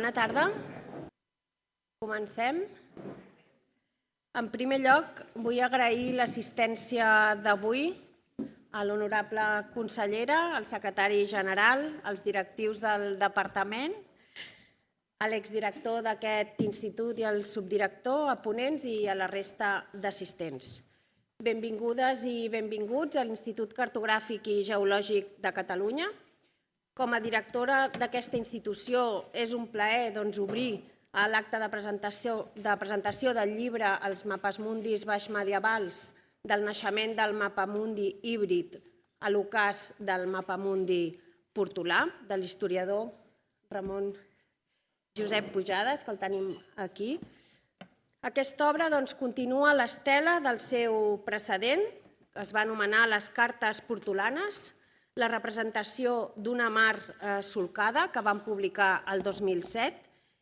Bona tarda. Comencem. En primer lloc, vull agrair l'assistència d'avui a l'honorable consellera, al secretari general, als directius del departament, a l'exdirector d'aquest institut i al subdirector, a ponents i a la resta d'assistents. Benvingudes i benvinguts a l'Institut Cartogràfic i Geològic de Catalunya. Com a directora d'aquesta institució és un plaer obrir l'acte de presentació del llibre Els mapamundis baixmedievals del naixement del mapamundi híbrid a l'ocàs del mapamundi portolà, de l'historiador Ramon Josep Pujades, que el tenim aquí. Aquesta obra continua l'estela del seu precedent, que es va anomenar Les cartes portolanes, la representació d'una mar solcada que van publicar el 2007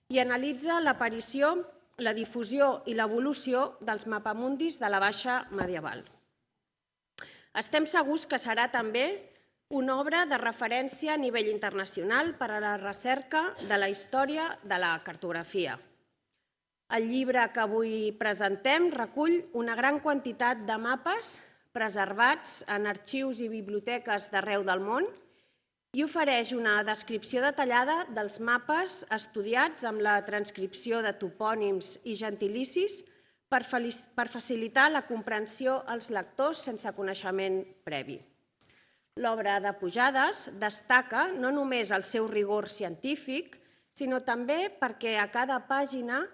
i analitza l'aparició, la difusió i l'evolució dels mapamundis de la baixa medieval. Estem segurs que serà també una obra de referència a nivell internacional per a la recerca de la història de la cartografia. El llibre que avui presentem recull una gran quantitat de mapes preservats en arxius i biblioteques d'arreu del món i ofereix una descripció detallada dels mapes estudiats amb la transcripció de topònims i gentilicis per facilitar la comprensió als lectors sense coneixement previ. L'obra de Pujades destaca no només el seu rigor científic, sinó també perquè a cada pàgina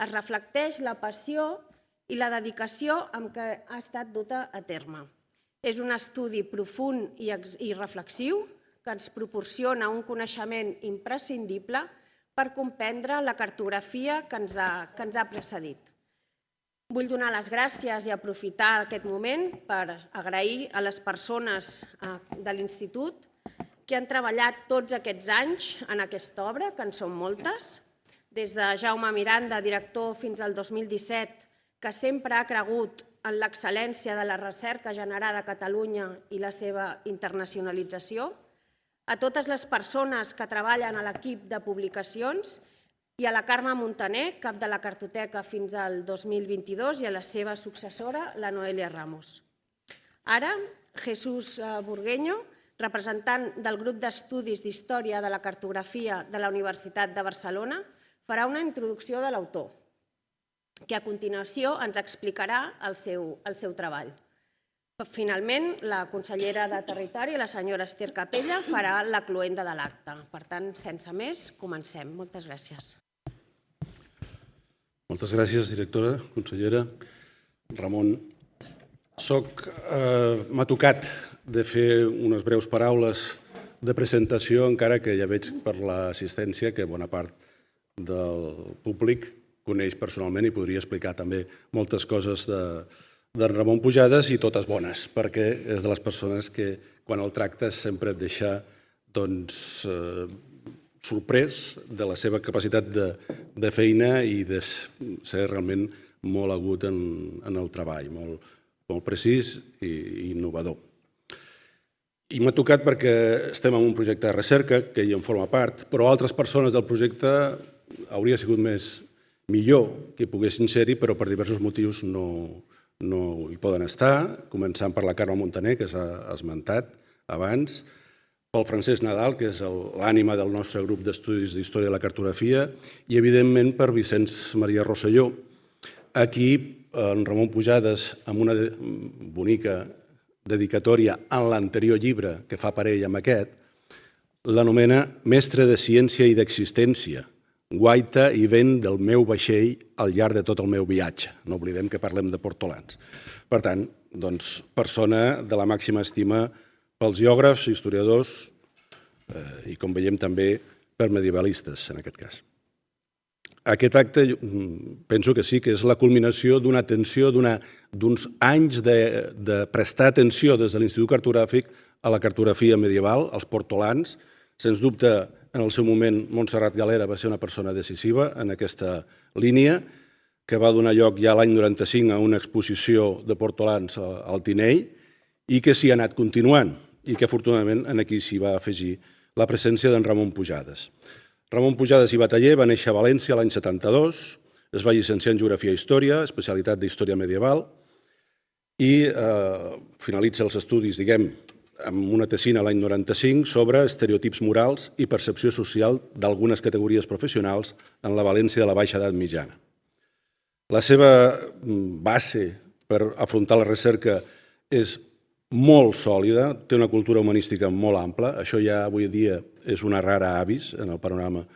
es reflecteix la passió i la dedicació amb què ha estat duta a terme. És un estudi profund i reflexiu que ens proporciona un coneixement imprescindible per comprendre la cartografia que ens ha precedit. Vull donar les gràcies i aprofitar aquest moment per agrair a les persones de l'Institut que han treballat tots aquests anys en aquesta obra, que en són moltes, des de Jaume Miranda, director, fins al 2017, que sempre ha cregut en l'excel·lència de la recerca generada a Catalunya i la seva internacionalització, a totes les persones que treballen a l'equip de publicacions i a la Carme Montaner, cap de la Cartoteca fins al 2022, i a la seva successora, la Noelia Ramos. Ara, Jesús Burgueño, representant del grup d'estudis d'Història de la Cartografia de la Universitat de Barcelona, farà una introducció de l'autor, que a continuació ens explicarà el seu treball. Finalment, la consellera de Territori, la senyora Esther Capella, farà la cloenda de l'acte. Per tant, sense més, comencem. Moltes gràcies. Moltes gràcies, directora, consellera. Ramon, m'ha tocat de fer unes breus paraules de presentació, encara que ja veig per l'assistència que bona part del públic coneix personalment i podria explicar també moltes coses de Ramon Pujades i totes bones, perquè és de les persones que quan el tractes sempre et deixa sorprès de la seva capacitat de feina i de ser realment molt agut en el treball, molt precís i innovador. I m'ha tocat perquè estem en un projecte de recerca que ell en forma part, però altres persones del projecte hauria sigut millor que poguessin ser-hi, però per diversos motius no hi poden estar, començant per la Carme Montaner, que s'ha esmentat abans, pel Francesc Nadal, que és l'ànima del nostre grup d'estudis d'Història de la Cartografia, i evidentment per Vicenç Maria Rosselló. Aquí, en Ramon Pujades, amb una bonica dedicatòria en l'anterior llibre que fa parell amb aquest, l'anomena Mestre de Ciència i d'Existència, guaita i vent del meu vaixell al llarg de tot el meu viatge. No oblidem que parlem de portolans. Per tant, persona de la màxima estima pels geògrafs, historiadors i, com veiem, també per medievalistes, en aquest cas. Aquest acte penso que sí que és la culminació d'una atenció, d'uns anys de prestar atenció des de l'Institut Cartogràfic a la cartografia medieval, als portolans. Sens dubte, en el seu moment, Montserrat Galera va ser una persona decisiva en aquesta línia, que va donar lloc ja l'any 95 a una exposició de portolans al Tinell i que s'hi ha anat continuant i que, afortunadament, aquí s'hi va afegir la presència d'en Ramon Pujades. Ramon Pujades i Bataller va néixer a València l'any 72, es va llicenciar en Geografia i Història, especialitat d'Història Medieval, i finalitza els estudis, amb una tesina l'any 95 sobre estereotips morals i percepció social d'algunes categories professionals en la València de la Baixa Edat Mitjana. La seva base per afrontar la recerca és molt sòlida, té una cultura humanística molt ampla, això ja avui dia és una rara avis en el panorama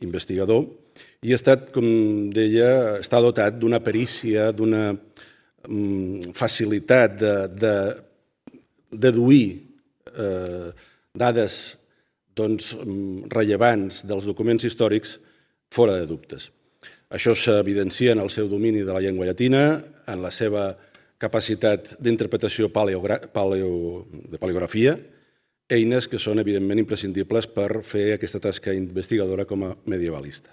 investigador, i ha estat, com deia, està dotat d'una perícia, d'una facilitat de deduir dades rellevants dels documents històrics fora de dubtes. Això s'evidencia en el seu domini de la llengua llatina, en la seva capacitat d'interpretació de paleografia, eines que són evidentment imprescindibles per fer aquesta tasca investigadora com a medievalista.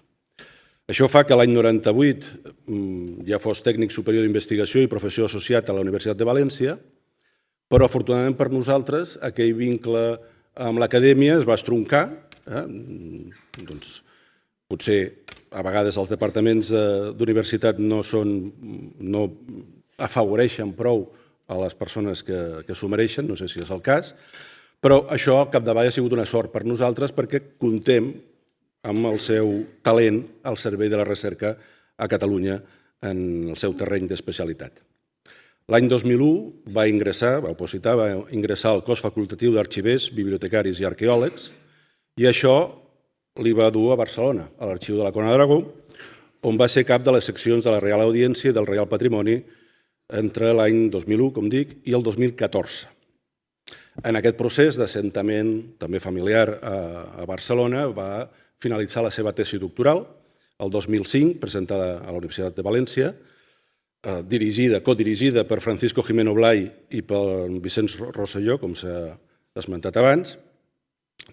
Això fa que l'any 98 ja fos tècnic superior d'investigació i professor associat a la Universitat de València, però afortunadament per nosaltres aquell vincle amb l'acadèmia es va estroncar. Potser a vegades els departaments d'universitat no afavoreixen prou a les persones que s'ho mereixen, no sé si és el cas, però això al capdavall ha sigut una sort per nosaltres perquè comptem amb el seu talent al servei de la recerca a Catalunya en el seu terreny d'especialitat. L'any 2001 va ingressar al cos facultatiu d'arxivers, bibliotecaris i arqueòlegs, i això li va dur a Barcelona, a l'Arxiu de la Corona d'Aragó, on va ser cap de les seccions de la Real Audiència i del Reial Patrimoni entre l'any 2001, com dic, i el 2014. En aquest procés d'assentament també familiar a Barcelona va finalitzar la seva tesi doctoral el 2005, presentada a la Universitat de València, codirigida per Francisco Gimeno Blay i per Vicenç Rosselló, com s'ha esmentat abans,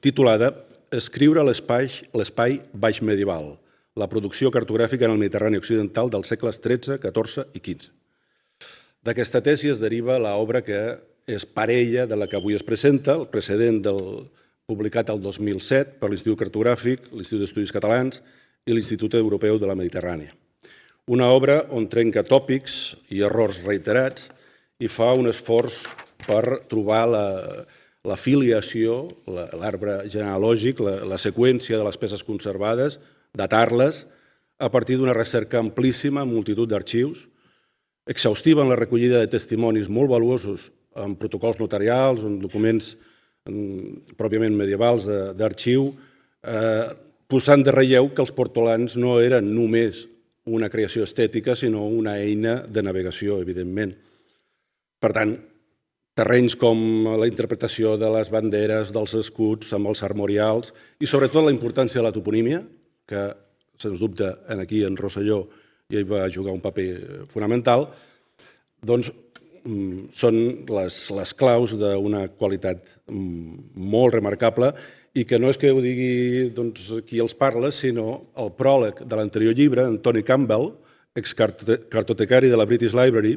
titulada «Escriure l'espai baix medieval, la producció cartogràfica en el Mediterrani occidental dels segles XIII, XIV i XV». D'aquesta tesi es deriva l'obra que és parella de la que avui es presenta, el precedent publicat el 2007 per l'Institut Cartogràfic, l'Institut d'Estudis Catalans i l'Institut Europeu de la Mediterrània. Una obra on trenca tòpics i errors reiterats i fa un esforç per trobar la filiació, l'arbre genealògic, la seqüència de les peces conservades, datar-les a partir d'una recerca amplíssima en multitud d'arxius, exhaustiva en la recollida de testimonis molt valuosos en protocols notarials, en documents pròpiament medievals d'arxiu, posant de relleu que els portolans no eren només una creació estètica, sinó una eina de navegació, evidentment. Per tant, terrenys com la interpretació de les banderes, dels escuts, amb els armorials i sobretot la importància de la toponímia, que, sens dubte, aquí en Rosselló ja hi va jugar un paper fonamental, doncs són les claus d'una qualitat molt remarcable i que no és que ho digui qui els parla, sinó el pròleg de l'anterior llibre, en Tony Campbell, excartotecari de la British Library,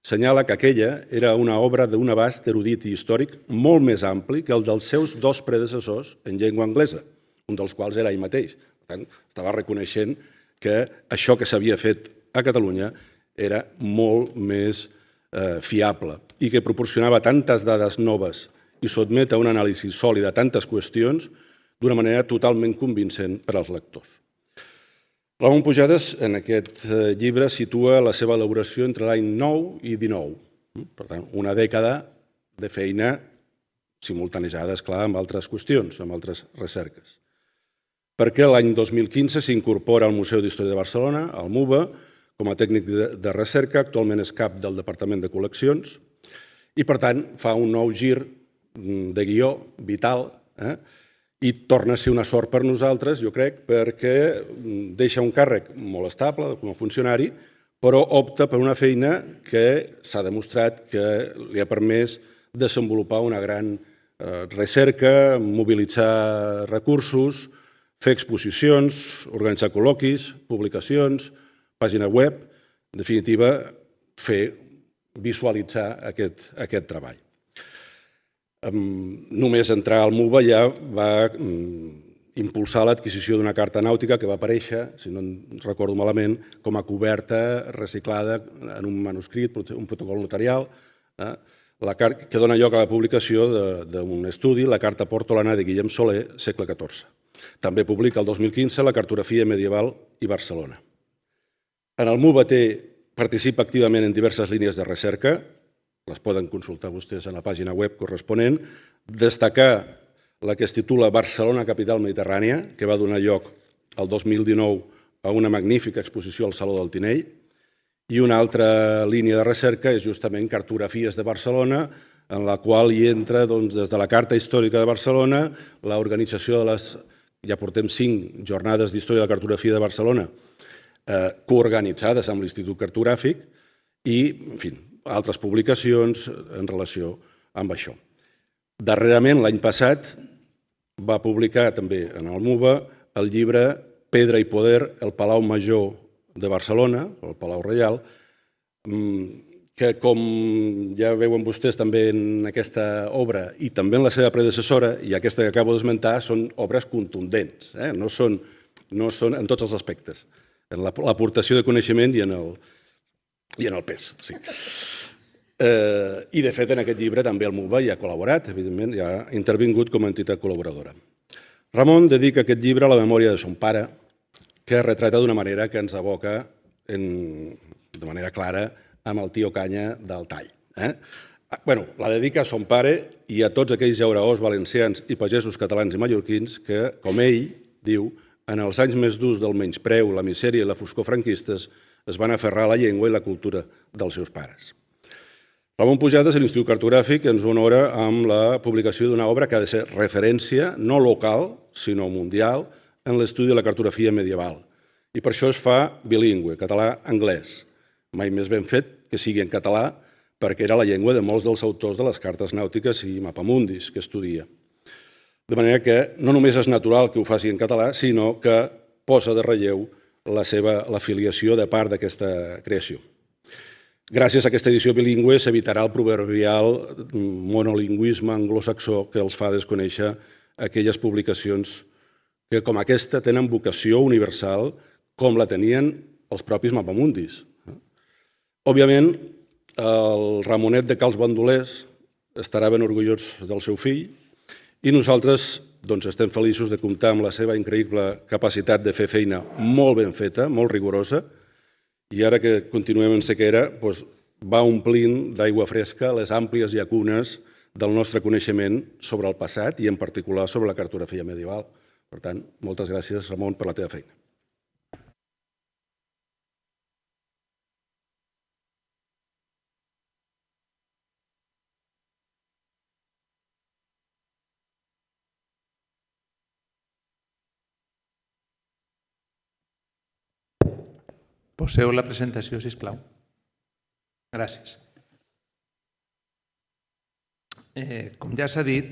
senyala que aquella era una obra d'un abast erudit i històric molt més ampli que el dels seus dos predecessors en llengua anglesa, un dels quals era ell mateix. Per tant, estava reconeixent que això que s'havia fet a Catalunya era molt més fiable i que proporcionava tantes dades noves i sotmet a una anàlisi sòlida tantes qüestions d'una manera totalment convincent per als lectors. Ramon Pujades, en aquest llibre, situa la seva elaboració entre l'any 9 i 19. Per tant, una dècada de feina simultanejada, esclar, amb altres qüestions, amb altres recerques. Perquè l'any 2015 s'incorpora al Museu d'Història de Barcelona, al MUBA, com a tècnic de recerca, actualment és cap del Departament de Col·leccions, i per tant fa un nou gir de guió vital i torna a ser una sort per nosaltres, jo crec, perquè deixa un càrrec molt estable com a funcionari, però opta per una feina que s'ha demostrat que li ha permès desenvolupar una gran recerca, mobilitzar recursos, fer exposicions, organitzar col·loquis, publicacions, pàgina web, en definitiva, visualitzar aquest treball. Només entrar al MUBA ja va impulsar l'adquisició d'una carta nàutica que va aparèixer, si no en recordo malament, com a coberta reciclada en un manuscrit, un protocol notarial, que dona lloc a la publicació d'un estudi, la Carta Portolana de Guillem Soler, segle XIV. També publica el 2015 la Cartografia medieval i Barcelona. En el MUVAT participa activament en diverses línies de recerca, les poden consultar vostès en la pàgina web corresponent, destacar la que es titula Barcelona, capital mediterrània, que va donar lloc el 2019 a una magnífica exposició al Saló del Tinell, i una altra línia de recerca és justament Cartografies de Barcelona, en la qual hi entra des de la Carta Històrica de Barcelona, l'organització de les, ja portem 5 jornades d'història de la cartografia de Barcelona, coorganitzades amb l'Institut Cartogràfic, i, en fi, altres publicacions en relació amb això. Darrerament, l'any passat, va publicar també en el MUVA el llibre Pedra i Poder, el Palau Major de Barcelona, el Palau Reial, que, com ja veuen vostès també en aquesta obra i també en la seva predecessora, i aquesta que acabo d'esmentar, són obres contundents, no són en tots els aspectes, en l'aportació de coneixement i en el pes. I, de fet, en aquest llibre també el MUVA hi ha col·laborat, evidentment, hi ha intervingut com a entitat col·laboradora. Ramon dedica aquest llibre a la memòria de son pare, que retrata d'una manera que ens aboca de manera clara amb el tio Canya del Tall. La dedica a son pare i a tots aquells llauraors valencians i pagesos catalans i mallorquins que, com ell diu, en els anys més durs del menyspreu, la misèria i la foscor franquistes, es van aferrar a la llengua i la cultura dels seus pares. Ramon Pujadas, de l'Institut Cartogràfic, ens honora amb la publicació d'una obra que ha de ser referència no local, sinó mundial, en l'estudi de la cartografia medieval. I per això es fa bilingüe, català-anglès. Mai més ben fet que sigui en català, perquè era la llengua de molts dels autors de les cartes nàutiques i mapamundis que estudia. De manera que no només és natural que ho faci en català, sinó que posa de relleu l'afiliació de part d'aquesta creació. Gràcies a aquesta edició bilingüe s'evitarà el proverbial monolingüisme anglosaxó que els fa desconèixer aquelles publicacions que, com aquesta, tenen vocació universal com la tenien els propis mapamundis. Òbviament, el Ramonet de Cals Bandolers estarà ben orgullós del seu fill i nosaltres estem feliços de comptar amb la seva increïble capacitat de fer feina molt ben feta, molt rigorosa, i ara que continuem en sequera, va omplint d'aigua fresca les àmplies llacunes del nostre coneixement sobre el passat i en particular sobre la cartografia medieval. Per tant, moltes gràcies, Ramon, per la teva feina. Poseu la presentació, sisplau. Gràcies. Com ja s'ha dit,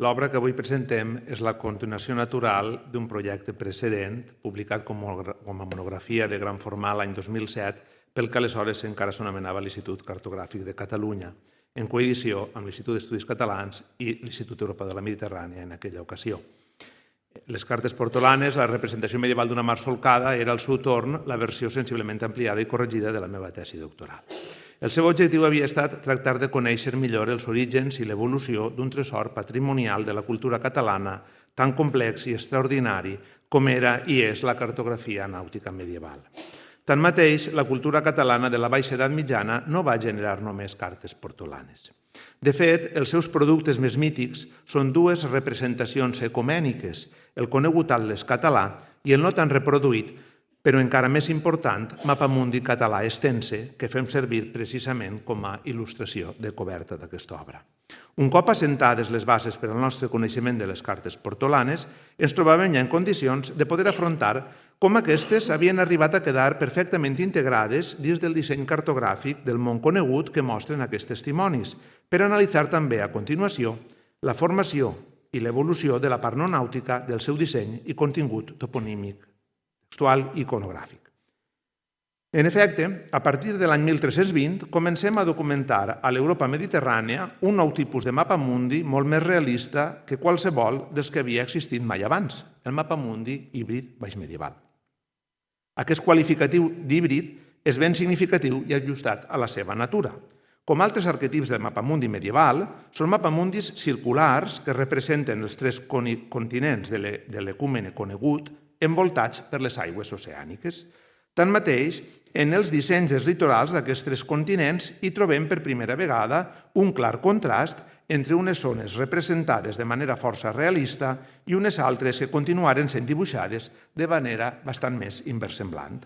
l'obra que avui presentem és la continuació natural d'un projecte precedent publicat com a monografia de gran format l'any 2007 pel que aleshores encara s'anomenava l'Institut Cartogràfic de Catalunya, en coedició amb l'Institut d'Estudis Catalans i l'Institut Europeu de la Mediterrània en aquella ocasió. Les cartes portolanes, la representació medieval d'una mar solcada, era al seu torn la versió sensiblement ampliada i corregida de la meva tesi doctoral. El seu objectiu havia estat tractar de conèixer millor els orígens i l'evolució d'un tresor patrimonial de la cultura catalana tan complex i extraordinari com era i és la cartografia nàutica medieval. Tanmateix, la cultura catalana de la Baixa Edat Mitjana no va generar només cartes portolanes. De fet, els seus productes més mítics són dues representacions ecumèniques, el conegut atles català i el no tan reproduït, però encara més important, mapamundi català extense, que fem servir precisament com a il·lustració de coberta d'aquesta obra. Un cop assentades les bases per al nostre coneixement de les cartes portolanes, ens trobàvem ja en condicions de poder afrontar com aquestes havien arribat a quedar perfectament integrades dins del disseny cartogràfic del món conegut que mostren aquests testimonis, per analitzar també a continuació la formació i l'evolució de la part no nàutica del seu disseny i contingut toponímic, textual i iconogràfic. En efecte, a partir de l'any 1320 comencem a documentar a l'Europa mediterrània un nou tipus de mapamundi molt més realista que qualsevol dels que havia existit mai abans, el mapamundi híbrid baixmedieval. Aquest qualificatiu d'híbrid és ben significatiu i ajustat a la seva natura. Com altres arquetips de mapamundi medieval, són mapamundis circulars que representen els tres continents de l'ecúmene conegut envoltats per les aigües oceàniques. Tanmateix, en els dissenys dels litorals d'aquests tres continents hi trobem per primera vegada un clar contrast entre unes zones representades de manera força realista i unes altres que continuaren sent dibuixades de manera bastant més inversemblant.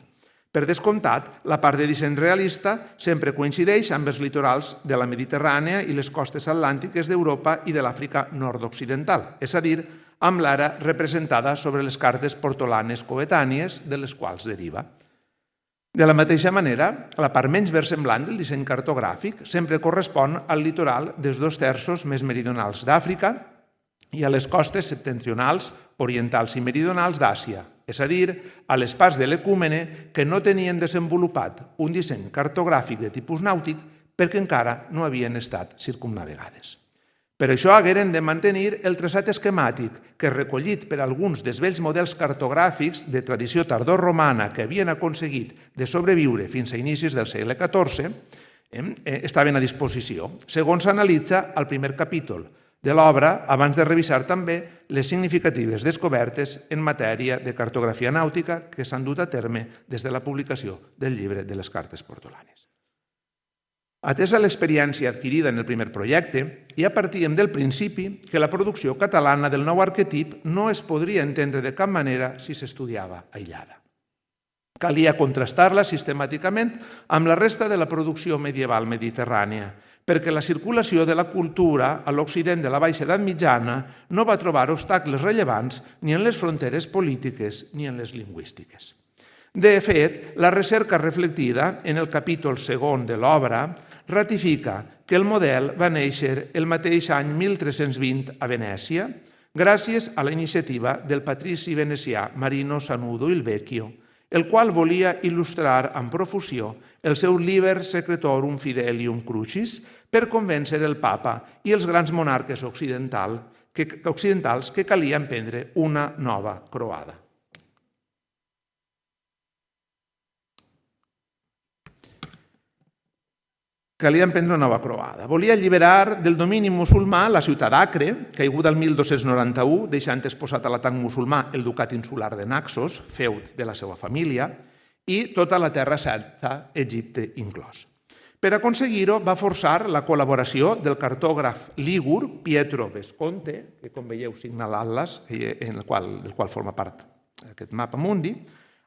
Per descomptat, la part de disseny realista sempre coincideix amb els litorals de la Mediterrània i les costes atlàntiques d'Europa i de l'Àfrica nord-occidental, és a dir, amb l'ara representada sobre les cartes portolanes coetànies de les quals deriva. De la mateixa manera, la part menys versemblant del disseny cartogràfic sempre correspon al litoral dels 2/3 més meridionals d'Àfrica i a les costes septentrionals, orientals i meridionals d'Àsia, és a dir, a les parts de l'ecúmene que no tenien desenvolupat un disseny cartogràfic de tipus nàutic perquè encara no havien estat circumnavegades. Per això hagueren de mantenir el traçat esquemàtic que, recollit per alguns dels vells models cartogràfics de tradició tardorromana que havien aconseguit de sobreviure fins a inicis del segle XIV, estaven a disposició, segons s'analitza al primer capítol de l'obra, abans de revisar també les significatives descobertes en matèria de cartografia nàutica que s'han dut a terme des de la publicació del llibre de les cartes portolanes. Atesa l'experiència adquirida en el primer projecte, ja partíem del principi que la producció catalana del nou arquetip no es podria entendre de cap manera si s'estudiava aïllada. Calia contrastar-la sistemàticament amb la resta de la producció medieval mediterrània, perquè la circulació de la cultura a l'Occident de la Baixa Edat Mitjana no va trobar obstacles rellevants ni en les fronteres polítiques ni en les lingüístiques. De fet, la recerca reflectida en el capítol segon de l'obra ratifica que el model va néixer el mateix any 1320 a Venècia, gràcies a la iniciativa del patrici venecià Marino Sanudo il Vecchio, el qual volia il·lustrar amb profusió el seu Liber Secretorum Fidelium Crucis per convèncer el papa i els grans monarques occidentals que calia emprendre una nova croada. Calia emprendre una nova croada. Volia alliberar del domini musulmà la ciutat d'Acre, caiguda el 1291, deixant exposat a l'atac musulmà el ducat insular de Naxos, feud de la seva família, i tota la terra celta, Egipte inclòs. Per aconseguir-ho, va forçar la col·laboració del cartògraf lígur Pietro Vesconte, que com veieu signa l'atlas del qual forma part aquest mapa mundi,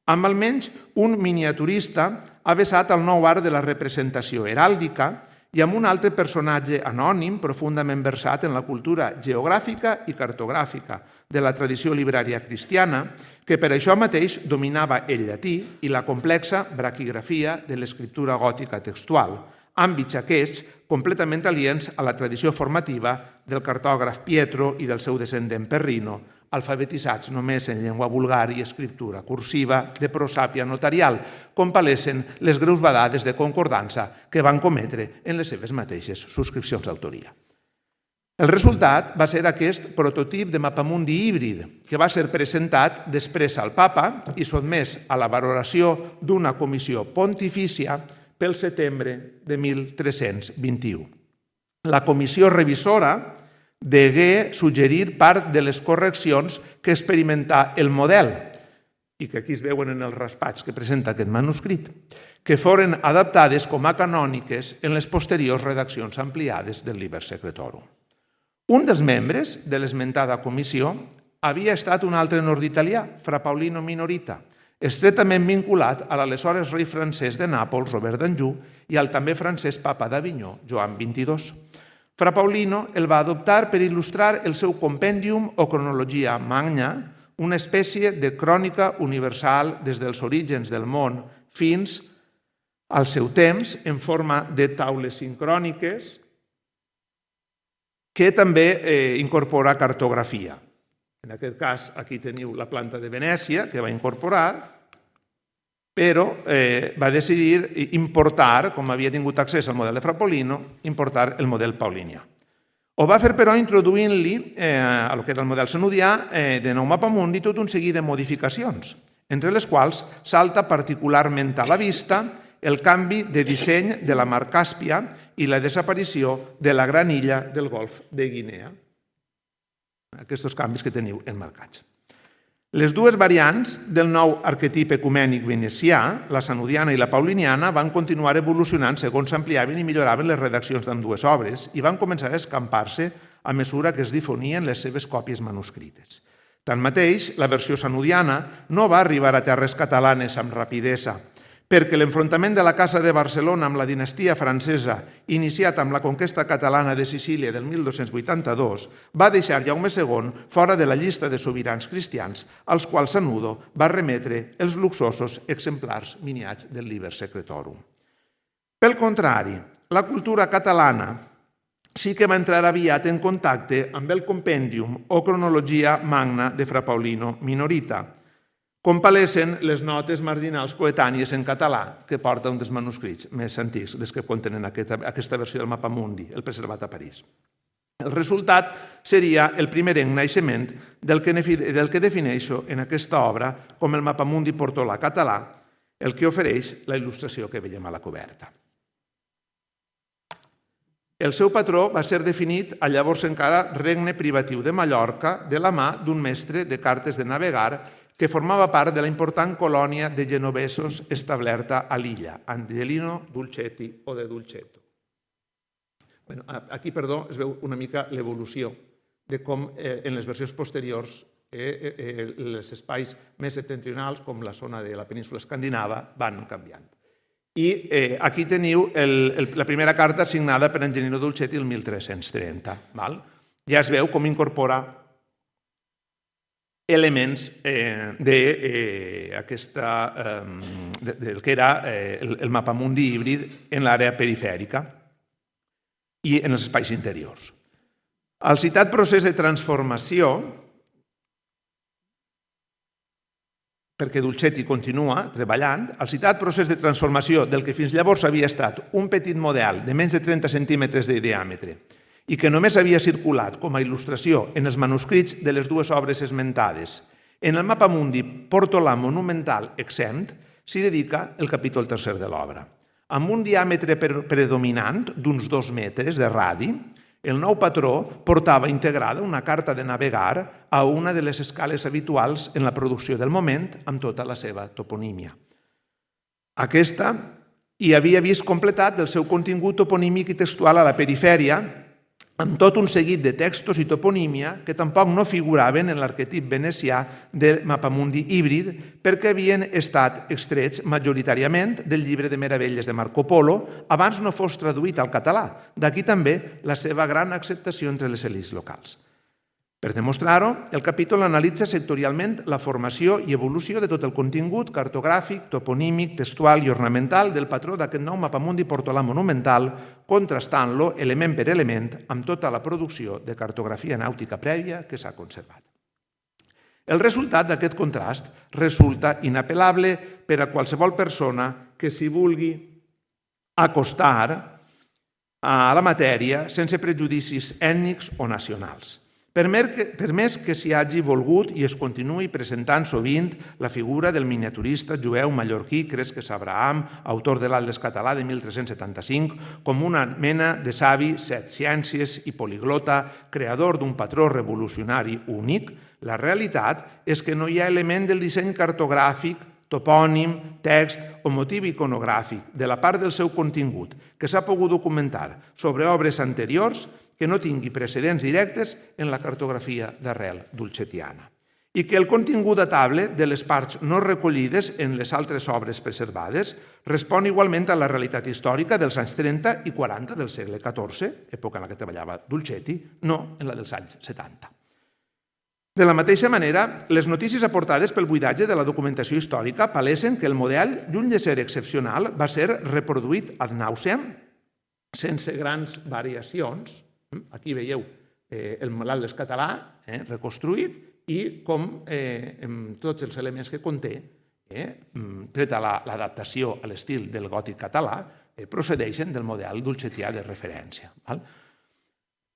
amb almenys un miniaturista avesat al nou art de la representació heràldica i amb un altre personatge anònim profundament versat en la cultura geogràfica i cartogràfica de la tradició librària cristiana, que per això mateix dominava el llatí i la complexa braquigrafia de l'escriptura gòtica textual, àmbits aquests completament aliens a la tradició formativa del cartògraf Pietro i del seu descendent Perrino, alfabetitzats només en llengua vulgar i escriptura cursiva de prosàpia notarial, com palesen les greus badades de concordança que van cometre en les seves mateixes subscripcions d'autoria. El resultat va ser aquest prototip de mapamundi híbrid, que va ser presentat després al papa i sotmès a la valoració d'una comissió pontifícia pel setembre de 1321. La comissió revisora degué suggerir part de les correccions que experimentà el model, i que aquí es veuen en el raspats que presenta aquest manuscrit, que foren adaptades com a canòniques en les posteriors redaccions ampliades del Liber Secretorum. Un dels membres de l'esmentada comissió havia estat un altre nord-italià, Fra Paulino Minorita, estretament vinculat a l'aleshores rei francès de Nàpols, Robert d'Anjou, i al també francès papa d'Avinyó, Joan XXII. Fra Paulino el va adoptar per il·lustrar el seu Compendium o Cronologia Magna, una espècie de crònica universal des dels orígens del món fins al seu temps en forma de taules sincròniques que també incorpora cartografia. En aquest cas, aquí teniu la planta de Venècia que va incorporar però va decidir importar, com havia tingut accés al model de Fra Polino, importar el model paulinià. Ho va fer, però, introduint-li al que era el model sanudià de nou mapamundi tot un seguit de modificacions, entre les quals salta particularment a la vista el canvi de disseny de la mar Càspia i la desaparició de la gran illa del golf de Guinea. Aquests canvis que teniu enmarcats. Les dues variants del nou arquetip ecumènic venecià, la sanudiana i la pauliniana, van continuar evolucionant segons s'ampliaven i milloraven les redaccions d'ambdues obres i van començar a escampar-se a mesura que es difonien les seves còpies manuscrites. Tanmateix, la versió sanudiana no va arribar a terres catalanes amb rapidesa, perquè l'enfrontament de la Casa de Barcelona amb la dinastia francesa, iniciat amb la conquesta catalana de Sicília del 1282, va deixar Jaume II fora de la llista de sobirans cristians, als quals Sanudo va remetre els luxosos exemplars miniats del Liber Secretorum. Pel contrari, la cultura catalana sí que va entrar aviat en contacte amb el Compendium o Cronologia Magna de Fra Paulino Minorita, com palesen les notes marginals coetànies en català que porta un dels manuscrits més antics des que contenen aquesta versió del Mapamundi, el preservat a París. El resultat seria el primerenc naixement del que defineixo en aquesta obra com el Mapamundi portolà català, el que ofereix la il·lustració que veiem a la coberta. El seu patró va ser definit al llavors encara Regne Privatiu de Mallorca de la mà d'un mestre de cartes de navegar que formava part de la important colònia de genovesos establerta a l'illa, Angelino Dulcetti o de Dulceto. Aquí, es veu una mica l'evolució de com en les versions posteriors els espais més septentrionals, com la zona de la península escandinava, van canviant. I aquí teniu la primera carta signada per Angelino Dulcetti el 1330. Ja es veu com incorpora elements del que era el mapamundi híbrid en l'àrea perifèrica i en els espais interiors. El citat procés de transformació, perquè Dulcetti continua treballant, el citat procés de transformació del que fins llavors havia estat un petit model de menys de 30 centímetres de diàmetre i que només havia circulat com a il·lustració en els manuscrits de les dues obres esmentades, en el Mapamundi portolà monumental exempt s'hi dedica el capítol tercer de l'obra. Amb un diàmetre predominant d'uns 2 metres de radi, el nou patró portava integrada una carta de navegar a una de les escales habituals en la producció del moment amb tota la seva toponímia. Aquesta hi havia vist completat el seu contingut toponímic i textual a la perifèria amb tot un seguit de textos i toponímia que tampoc no figuraven en l'arquetip venecià del mapamundi híbrid perquè havien estat extrets majoritàriament del llibre de meravelles de Marco Polo abans no fos traduït al català. D'aquí també la seva gran acceptació entre les elits locals. Per demostrar-ho, el capítol analitza sectorialment la formació i evolució de tot el contingut cartogràfic, toponímic, textual i ornamental del patró d'aquest nou mapamundi portolà monumental, contrastant-lo element per element amb tota la producció de cartografia nàutica prèvia que s'ha conservat. El resultat d'aquest contrast resulta inapel·lable per a qualsevol persona que s'hi vulgui acostar a la matèria sense prejudicis ètnics o nacionals. Per més que s'hi hagi volgut i es continuï presentant sovint la figura del miniaturista jueu mallorquí Cresques Abraham, autor de l'Atles català de 1375, com una mena de savi set ciències i poliglota, creador d'un patró revolucionari únic, la realitat és que no hi ha element del disseny cartogràfic, topònim, text o motiu iconogràfic de la part del seu contingut que s'ha pogut documentar sobre obres anteriors que no tingui precedents directes en la cartografia d'arrel dulcetiana i que el contingut datable de les parts no recollides en les altres obres preservades respon igualment a la realitat històrica dels anys 30 i 40 del segle XIV, època en la que treballava Dulcetti, no en la dels anys 70. De la mateixa manera, les notícies aportades pel buidatge de la documentació històrica palesen que el model, lluny de ser excepcional, va ser reproduït ad nauseam, sense grans variacions. Aquí veieu l'Atles català reconstruït i com tots els elements que conté treta l'adaptació a l'estil del gòtic català, procedeixen del model dulcetià de referència.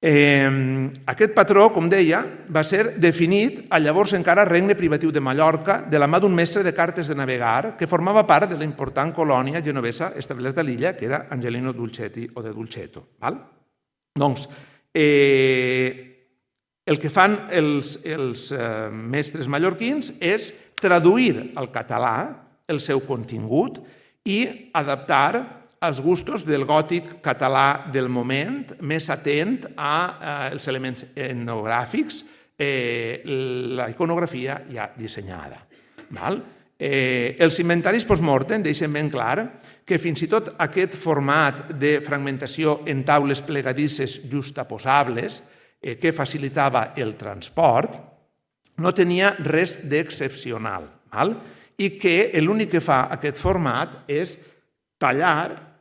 Aquest patró, com deia, va ser definit al llavors encara Regne Privatiu de Mallorca de la mà d'un mestre de cartes de navegar que formava part de la important colònia genovesa establerta a l'illa, que era Angelino Dulcetti o de Dulceto. Doncs, el que fan els mestres mallorquins és traduir al català el seu contingut i adaptar als gustos del gòtic català del moment, més atent als elements etnogràfics, la iconografia ja dissenyada. Els inventaris postmortem deixen ben clar que fins i tot aquest format de fragmentació en taules plegadisses justaposables que facilitava el transport no tenia res d'excepcional i que l'únic que fa aquest format és tallar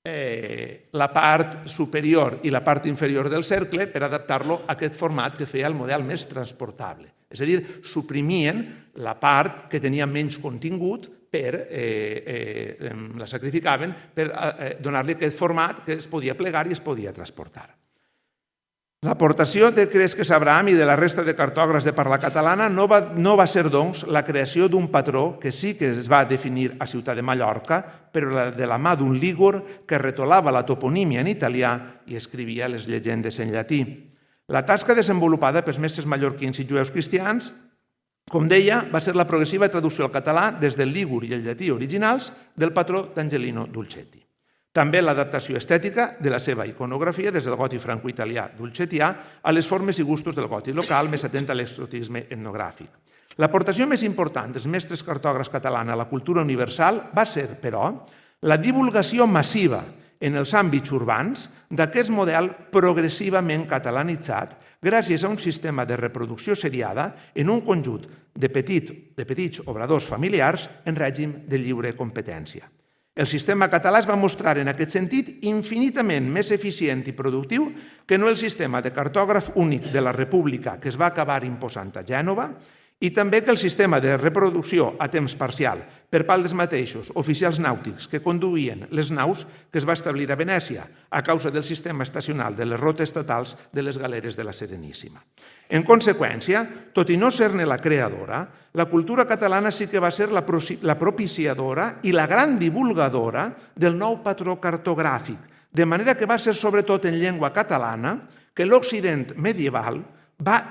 la part superior i la part inferior del cercle per adaptar-lo a aquest format que feia el model més transportable. És a dir, suprimien la part que tenia menys contingut, la sacrificaven per donar-li aquest format que es podia plegar i es podia transportar. L'aportació de Cresques Abraham i de la resta de cartògrafs de parla catalana no va ser, doncs, la creació d'un patró que sí que es va definir a Ciutat de Mallorca, però de la mà d'un lígur que retolava la toponímia en italià i escrivia les llegendes en llatí. La tasca desenvolupada pels mestres mallorquins i jueus cristians, com deia, va ser la progressiva traducció al català des del lígur i el llatí originals del patró d'Angelino Dulcetti. També l'adaptació estètica de la seva iconografia des del gòtic franco-italià dulcetià a les formes i gustos del gòtic local més atent a l'exotisme etnogràfic. L'aportació més important dels mestres cartògrafs catalans a la cultura universal va ser, però, la divulgació massiva en els àmbits urbans d'aquest model progressivament catalanitzat gràcies a un sistema de reproducció seriada en un conjunt de petits obradors familiars en règim de lliure competència. El sistema català es va mostrar en aquest sentit infinitament més eficient i productiu que no el sistema de cartògraf únic de la República que es va acabar imposant a Gènova i també que el sistema de reproducció a temps parcial per part dels mateixos oficials nàutics que conduïen les naus que es va establir a Venècia a causa del sistema estacional de les rotes estatals de les galeres de la Sereníssima. En conseqüència, tot i no ser-ne la creadora, la cultura catalana sí que va ser la propiciadora i la gran divulgadora del nou patró cartogràfic, de manera que va ser sobretot en llengua catalana que l'Occident medieval va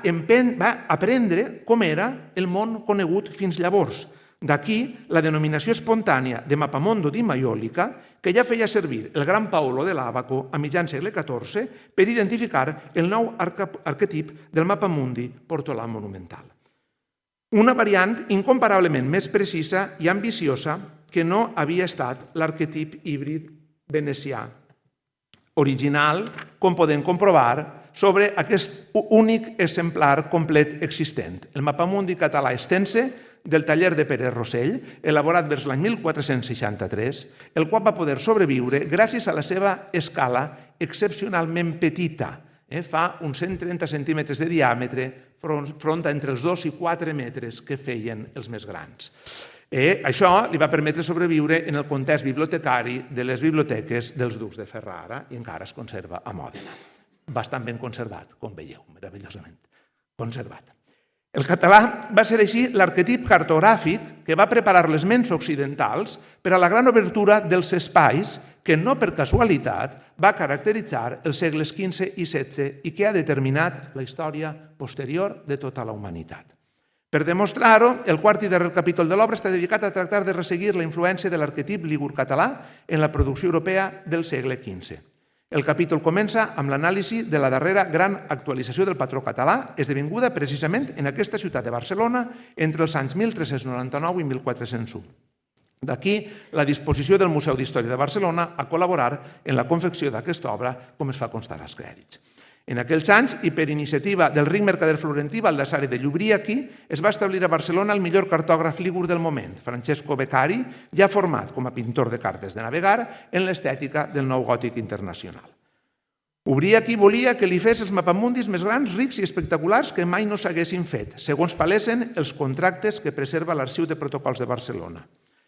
aprendre com era el món conegut fins llavors. D'aquí la denominació espontània de Mappamondo di Maiolica, que ja feia servir el gran Paolo de l'Àbaco a mitjan segle XIV per identificar el nou arquetip del mappamundi portolà monumental. Una variant incomparablement més precisa i ambiciosa que no havia estat l'arquetip híbrid venecià original, com podem comprovar sobre aquest únic exemplar complet existent, el Mappamundi català extense del taller de Pere Rossell, elaborat vers l'any 1463, el qual va poder sobreviure gràcies a la seva escala excepcionalment petita. Fa uns 130 centímetres de diàmetre front a entre els 2 i 4 metres que feien els més grans. Això li va permetre sobreviure en el context bibliotecari de les biblioteques dels ducs de Ferrara i encara es conserva a Mòdena. Bastant ben conservat, com veieu, meravellosament conservat. El català va ser així l'arquetip cartogràfic que va preparar les ments occidentals per a la gran obertura dels espais que no per casualitat va caracteritzar els segles XV i XVI i que ha determinat la història posterior de tota la humanitat. Per demostrar-ho, el quart i darrer capítol de l'obra està dedicat a tractar de resseguir la influència de l'arquetip lígur català en la producció europea del segle XV. El capítol comença amb l'anàlisi de la darrera gran actualització del patró català, esdevinguda precisament en aquesta ciutat de Barcelona entre els anys 1399 i 1401. D'aquí la disposició del Museu d'Història de Barcelona a col·laborar en la confecció d'aquesta obra, com es fa constar als crèdits. En aquells anys, i per iniciativa del ric mercader florentí Baldassare de Llubriachi, es va establir a Barcelona el millor cartògraf lígur del moment, Francesco Beccari, ja format com a pintor de cartes de navegar en l'estètica del nou gòtic internacional. Obrir aquí volia que li fes els mapamundis més grans, rics i espectaculars que mai no s'haguessin fet, segons palessen els contractes que preserva l'Arxiu de Protocols de Barcelona.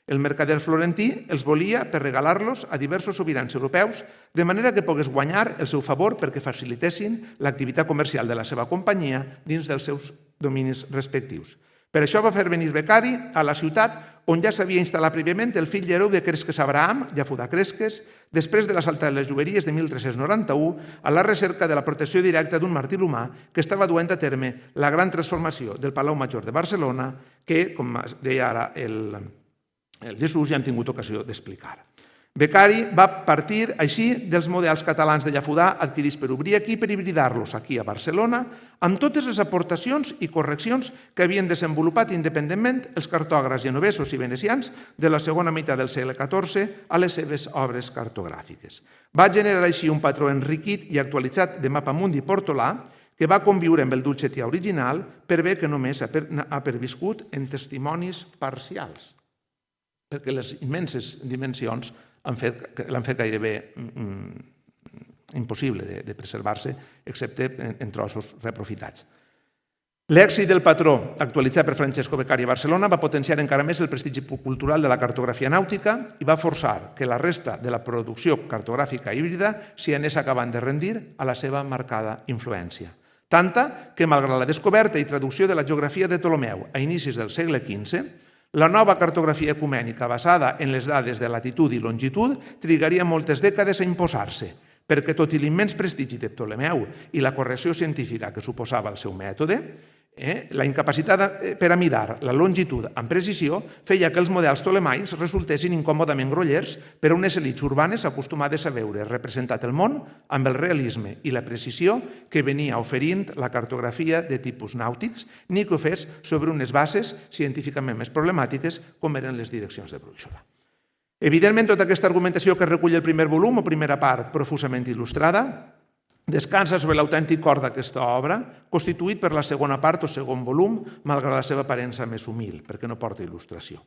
El mercader florentí els volia per regalar-los a diversos sobirans europeus, de manera que pogués guanyar el seu favor perquè facilitessin l'activitat comercial de la seva companyia dins dels seus dominis respectius. Per això va fer venir Becari a la ciutat on ja s'havia instal·lat prèviament el fill hereu de Cresques Abraham, Jafudà Cresques, després de l'assalt de les Jueries de 1391, a la recerca de la protecció directa d'un màrtir humà que estava duent a terme la gran transformació del Palau Major de Barcelona, que, com deia ara el Jesús, ja hem tingut ocasió d'explicar. Becari va partir així dels models catalans de Jafudà adquirits per obrir aquí i per hibridar-los aquí a Barcelona amb totes les aportacions i correccions que havien desenvolupat independentment els cartògrafs genovesos i venecians de la segona meitat del segle XIV a les seves obres cartogràfiques. Va generar així un patró enriquit i actualitzat de mapamundi portolà que va conviure amb el dutxetià original per bé que només ha perviscut en testimonis parcials, perquè les immenses dimensions l'han fet gairebé impossible de preservar-se, excepte en trossos reaprofitats. L'èxit del patró actualitzat per Francesco Becari a Barcelona va potenciar encara més el prestigi cultural de la cartografia nàutica i va forçar que la resta de la producció cartogràfica híbrida s'hi anés acabant de rendir a la seva marcada influència. Tanta que, malgrat la descoberta i traducció de la geografia de Ptolemeu a inicis del segle XV, la nova cartografia ecumènica basada en les dades de latitud i longitud trigaria moltes dècades a imposar-se, perquè tot i l'immens prestigi de Ptolemeu i la correcció científica que suposava el seu mètode, la incapacitat per a mirar la longitud amb precisió feia que els models ptolemaics resultessin incòmodament grollers per a unes elits urbanes acostumades a veure representat el món amb el realisme i la precisió que venia oferint la cartografia de tipus nàutics, ni que ho fes sobre unes bases científicament més problemàtiques com eren les direccions de brúixola. Evidentment, tota aquesta argumentació que recull el primer volum o primera part profusament il·lustrada descansa sobre l'autèntic cor d'aquesta obra, constituït per la segona part o segon volum, malgrat la seva aparença més humil, perquè no porta il·lustració.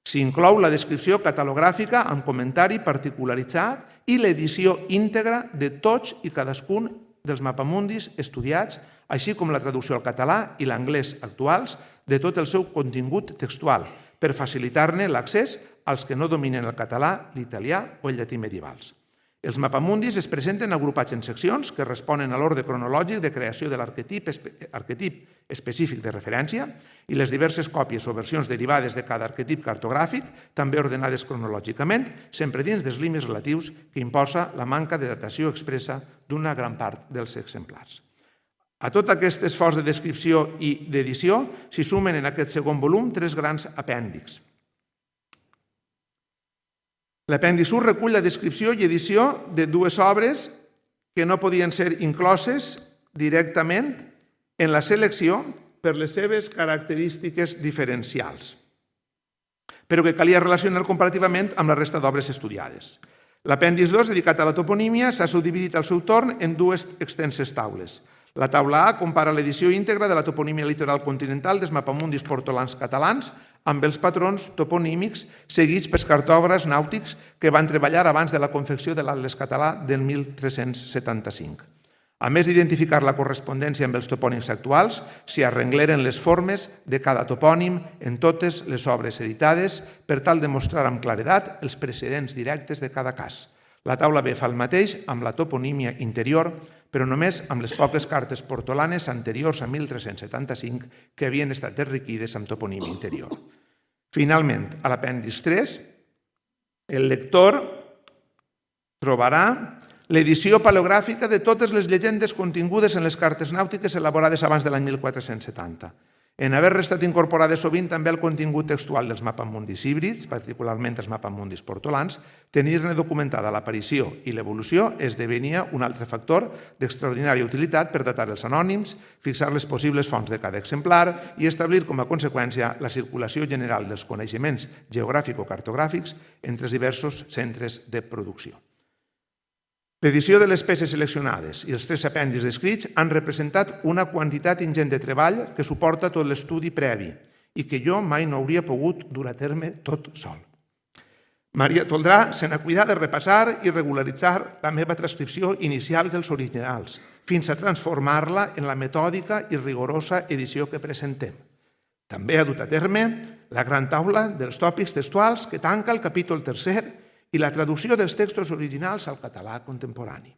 S'hi inclou la descripció catalogràfica amb comentari particularitzat i l'edició íntegra de tots i cadascun dels mapamundis estudiats, així com la traducció al català i l'anglès actuals de tot el seu contingut textual, per facilitar-ne l'accés als que no dominen el català, l'italià o el llatí medievals. Els mapamundis es presenten agrupats en seccions que responen a l'ordre cronològic de creació de l'arquetip específic de referència i les diverses còpies o versions derivades de cada arquetip cartogràfic, també ordenades cronològicament, sempre dins dels límits relatius que imposa la manca de datació expressa d'una gran part dels exemplars. A tot aquest esforç de descripció i d'edició s'hi sumen en aquest segon volum 3 grans apèndixs. L'apèndix 1 recull la descripció i edició de 2 obres que no podien ser incloses directament en la selecció per les seves característiques diferencials, però que calia relacionar comparativament amb la resta d'obres estudiades. L'apèndix 2, dedicat a la toponímia, s'ha subdividit al seu torn en 2 extenses taules. La taula A compara l'edició íntegra de la toponímia litoral continental dels mapamundis portolans catalans amb els patrons toponímics seguits pels cartògrafs nàutics que van treballar abans de la confecció de l'Atles català del 1375. A més d'identificar la correspondència amb els topònims actuals, s'hi arrengleren les formes de cada topònim en totes les obres editades per tal de mostrar amb claredat els precedents directes de cada cas. La taula B fa el mateix amb la toponímia interior, però només amb les poques cartes portolanes anteriors a 1375 que havien estat enriquides amb toponímia interior. Finalment, a l'apèndix 3, el lector trobarà l'edició paleogràfica de totes les llegendes contingudes en les cartes nàutiques elaborades abans de l'any 1470. En haver restat incorporades sovint també al contingut textual dels mapamundis híbrids, particularment els mapamundis portolans, tenir-ne documentada l'aparició i l'evolució esdevenia un altre factor d'extraordinària utilitat per datar els anònims, fixar les possibles fonts de cada exemplar i establir com a conseqüència la circulació general dels coneixements geogràfico-cartogràfics entre els diversos centres de producció. L'edició de les peces seleccionades i els 3 apèndixs descrits han representat una quantitat ingent de treball que suporta tot l'estudi previ i que jo mai no hauria pogut dur a terme tot sol. Maria Toldrà se n'ha cuidat de repassar i regularitzar la meva transcripció inicial dels originals, fins a transformar-la en la metòdica i rigorosa edició que presentem. També ha dut a terme la gran taula dels tòpics textuals que tanca el capítol tercer i la traducció dels textos originals al català contemporani.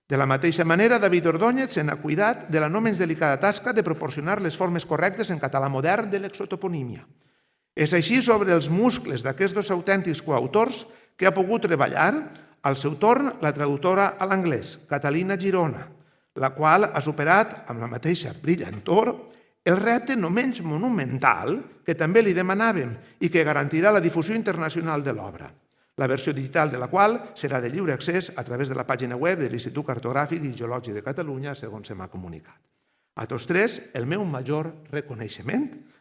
De la mateixa manera, David Ordóñez se n'ha cuidat de la no menys delicada tasca de proporcionar les formes correctes en català modern de l'exotoponímia. És així sobre els muscles d'aquests dos autèntics coautors que ha pogut treballar, al seu torn, la traductora a l'anglès, Catalina Girona, la qual ha superat, amb la mateixa brillantor, el repte no menys monumental que també li demanàvem i que garantirà la difusió internacional de l'obra, la versió digital de la qual serà de lliure accés a través de la pàgina web de l'Institut Cartogràfic i Geològic de Catalunya, segons se m'ha comunicat. A tots tres, el meu major reconeixement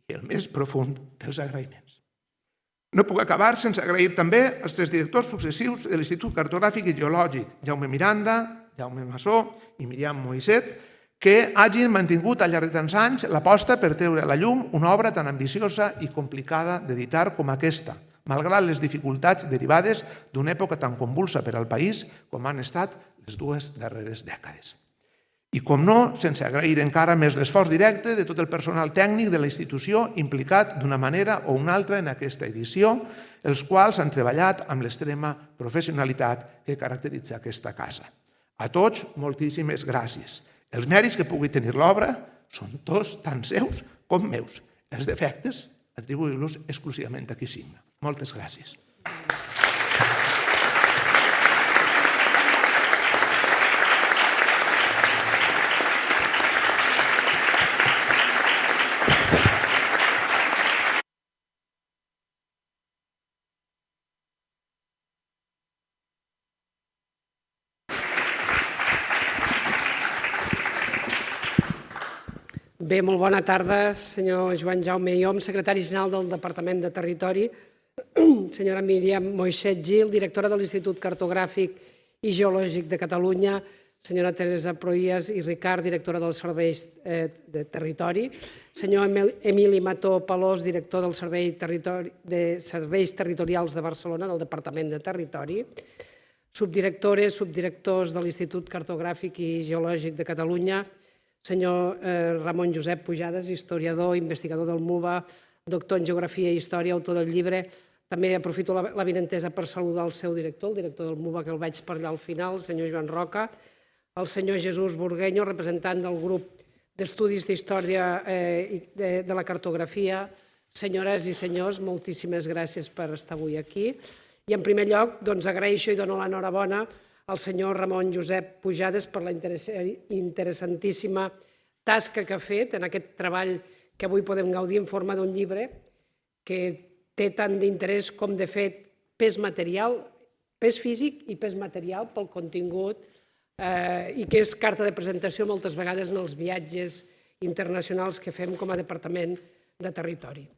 i el més profund dels agraïments. No puc acabar sense agrair també als tres directors successius de l'Institut Cartogràfic i Geològic, Jaume Miranda, Jaume Massó i Míriam Moiset, que hagin mantingut al llarg de tants anys l'aposta per treure a la llum una obra tan ambiciosa i complicada d'editar com aquesta, malgrat les dificultats derivades d'una època tan convulsa per al país com han estat les dues darreres dècades. I, com no, sense agrair encara més l'esforç directe de tot el personal tècnic de la institució implicat d'una manera o una altra en aquesta edició, els quals han treballat amb l'extrema professionalitat que caracteritza aquesta casa. A tots, moltíssimes gràcies. Els mèrits que pugui tenir l'obra són tots tant seus com meus. Els defectes, atribuir-los exclusivament a qui signa. Moltes gràcies. Bé, molt bona tarda, senyor Joan Jaume Iom, secretari general del Departament de Territori, senyora Míriam Moixet Gil, directora de l'Institut Cartogràfic i Geològic de Catalunya, senyora Teresa Proies i Ricard, directora dels Serveis de Territori, senyor Emili Mató Palós, director del Servei de Serveis Territorials de Barcelona, del Departament de Territori, subdirectores, subdirectors de l'Institut Cartogràfic i Geològic de Catalunya, senyor Ramon Josep Pujades, historiador, investigador del MUVA, doctor en Geografia i Història, autor del llibre. També aprofito l'avinentesa per saludar el seu director, el director del MUVA, que el vaig per allà al final, el senyor Joan Roca, el senyor Jesús Burgueño, representant del grup d'estudis d'història de la cartografia. Senyores i senyors, moltíssimes gràcies per estar avui aquí. I en primer lloc, doncs, agraeixo i dono l'enhorabona al senyor Ramon Josep Pujades per la interessantíssima tasca que ha fet en aquest treball que avui podem gaudir en forma d'un llibre que té tant d'interès com de fet pes material, pes físic i pes material pel contingut i que és carta de presentació moltes vegades en els viatges internacionals que fem com a Departament de Territori.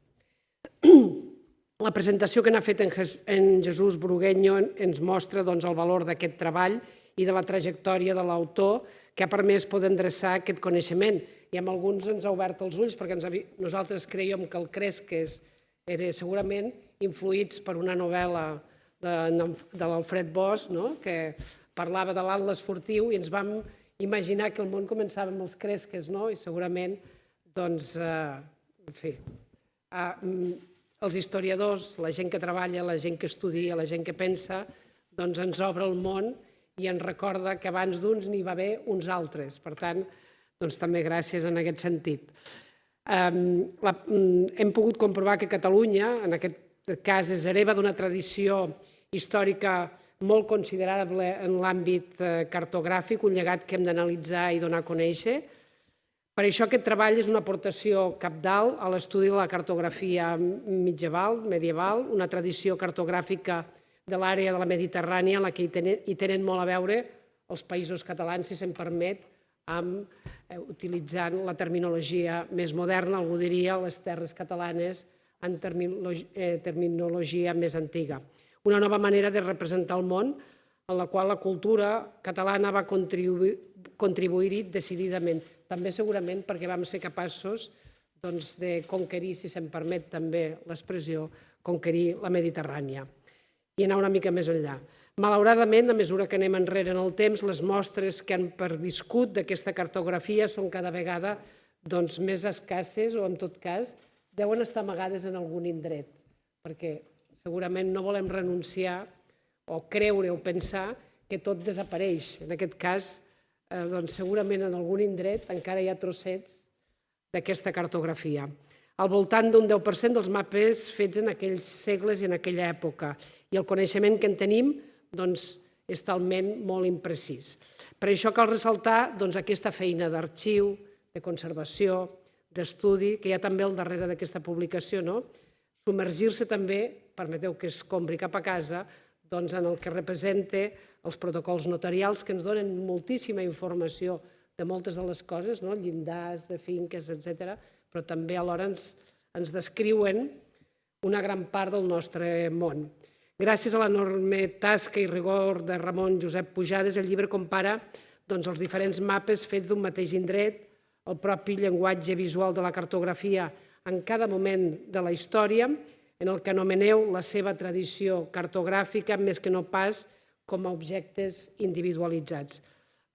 La presentació que n'ha fet en Jesús Burgueño ens mostra el valor d'aquest treball i de la trajectòria de l'autor que ha permès poder endreçar aquest coneixement. I amb alguns ens ha obert els ulls perquè nosaltres creiem que el Cresc era segurament influïts per una novel·la de l'Alfred Bosch que parlava de l'Atles furtiu i ens vam imaginar que el món començava amb els Cresques i segurament, doncs, en fi, els historiadors, la gent que treballa, la gent que estudia, la gent que pensa, doncs ens obre el món i ens recorda que abans d'uns n'hi va haver uns altres. Per tant, doncs també gràcies en aquest sentit. Hem pogut comprovar que Catalunya, en aquest cas, és hereva d'una tradició històrica molt considerable en l'àmbit cartogràfic, un llegat que hem d'analitzar i donar a conèixer. Per això aquest treball és una aportació cabdal a l'estudi de la cartografia medieval, una tradició cartogràfica de l'àrea de la Mediterrània en la que hi tenen molt a veure els països catalans, si se'm permet, utilitzant la terminologia més moderna, algú diria les terres catalanes en terminologia més antiga. Una nova manera de representar el món en la qual la cultura catalana va contribuir-hi decididament. També segurament perquè vam ser capaços de conquerir, si se'm permet també l'expressió, conquerir la Mediterrània. i anar una mica més enllà. Malauradament, a mesura que anem enrere en el temps, les mostres que han perviscut d'aquesta cartografia són cada vegada més escasses o, en tot cas, deuen estar amagades en algun indret, perquè segurament no volem renunciar o creure o pensar que tot desapareix. En aquest cas, segurament en algun indret encara hi ha trossets d'aquesta cartografia. Al voltant d'un 10% dels mapes fets en aquells segles i en aquella època. I el coneixement que en tenim és talment molt imprecís. Per això cal ressaltar aquesta feina d'arxiu, de conservació, d'estudi, que hi ha també al darrere d'aquesta publicació, submergir-se també, permeteu que es compri cap a casa, en el que representa els protocols notarials que ens donen moltíssima informació de moltes de les coses, llindars, de finques, etc., però també alhora ens descriuen una gran part del nostre món. Gràcies a l'enorme tasca i rigor de Ramon Josep Pujades, el llibre compara els diferents mapes fets d'un mateix indret, el propi llenguatge visual de la cartografia en cada moment de la història, en el que anomeneu la seva tradició cartogràfica més que no pas com a objectes individualitzats.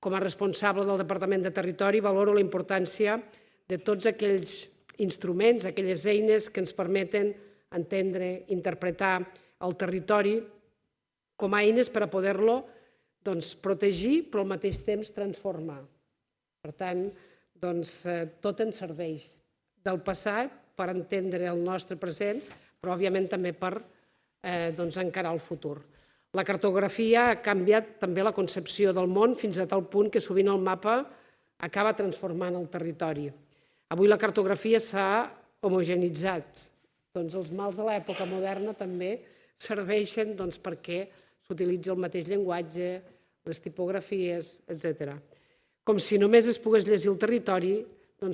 Com a responsable del Departament de Territori valoro la importància de tots aquells instruments, aquelles eines que ens permeten entendre, interpretar el territori com a eines per a poder-lo protegir però al mateix temps transformar. Per tant, tot ens serveix del passat per entendre el nostre present, però òbviament també per encarar el futur. La cartografia ha canviat també la concepció del món fins a tal punt que sovint el mapa acaba transformant el territori. Avui la cartografia s'ha homogeneïtzat. Els mals de l'època moderna també serveixen perquè s'utilitza el mateix llenguatge, les tipografies, etc. Com si només es pogués llegir el territori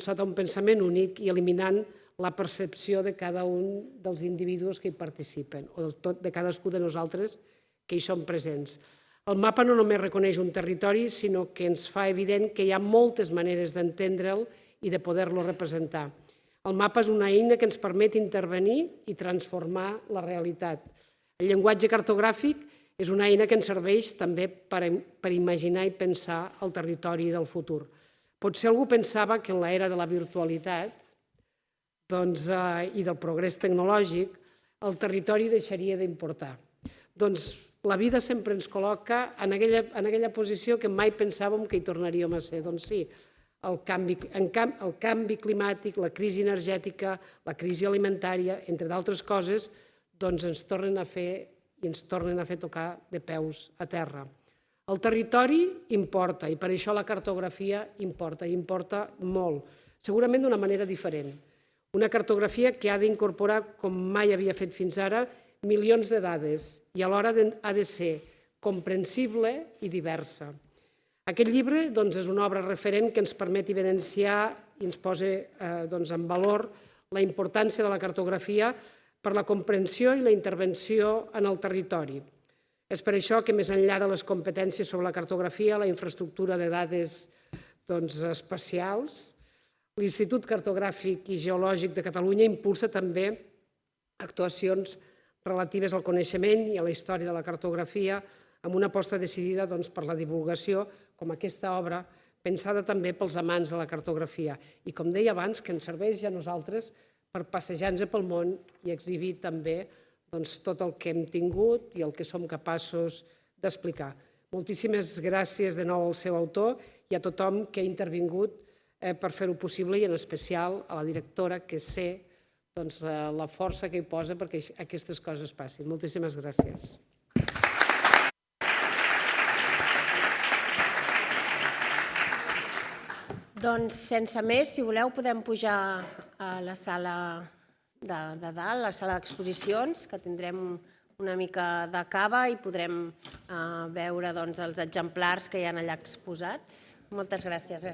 sota un pensament únic i eliminant la percepció de cada un dels individus que hi participen o de cadascú de nosaltres que hi som presents. El mapa no només reconeix un territori, sinó que ens fa evident que hi ha moltes maneres d'entendre'l i de poder-lo representar. El mapa és una eina que ens permet intervenir i transformar la realitat. El llenguatge cartogràfic és una eina que ens serveix també per imaginar i pensar el territori del futur. Potser algú pensava que en l'era de la virtualitat i del progrés tecnològic el territori deixaria d'importar. La vida sempre ens col·loca en aquella posició que mai pensàvem que hi tornaríem a ser. Doncs sí, el canvi climàtic, la crisi energètica, la crisi alimentària, entre d'altres coses, ens tornen a fer i ens tornen a fer tocar de peus a terra. El territori importa i per això la cartografia importa, i importa molt, segurament d'una manera diferent. Una cartografia que ha d'incorporar, com mai havia fet fins ara, milions de dades i alhora ha de ser comprensible i diversa. Aquest llibre és una obra referent que ens permet evidenciar i ens posa en valor la importància de la cartografia per la comprensió i la intervenció en el territori. És per això que, més enllà de les competències sobre la cartografia, la infraestructura de dades espacials, l'Institut Cartogràfic i Geològic de Catalunya impulsa també actuacions relatives al coneixement i a la història de la cartografia amb una aposta decidida per la divulgació, com aquesta obra, pensada també pels amants de la cartografia. I, com deia abans, que ens serveix a nosaltres per passejar-nos pel món i exhibir també tot el que hem tingut i el que som capaços d'explicar. Moltíssimes gràcies de nou al seu autor i a tothom que ha intervingut per fer-ho possible i en especial a la directora, que sé la força que hi posa perquè aquestes coses passin. Moltíssimes gràcies. Doncs, sense més, si voleu, podem pujar a la sala de dalt, la sala d'exposicions, que tindrem una mica de cava i podrem veure els exemplars que hi ha allà exposats. Moltes gràcies.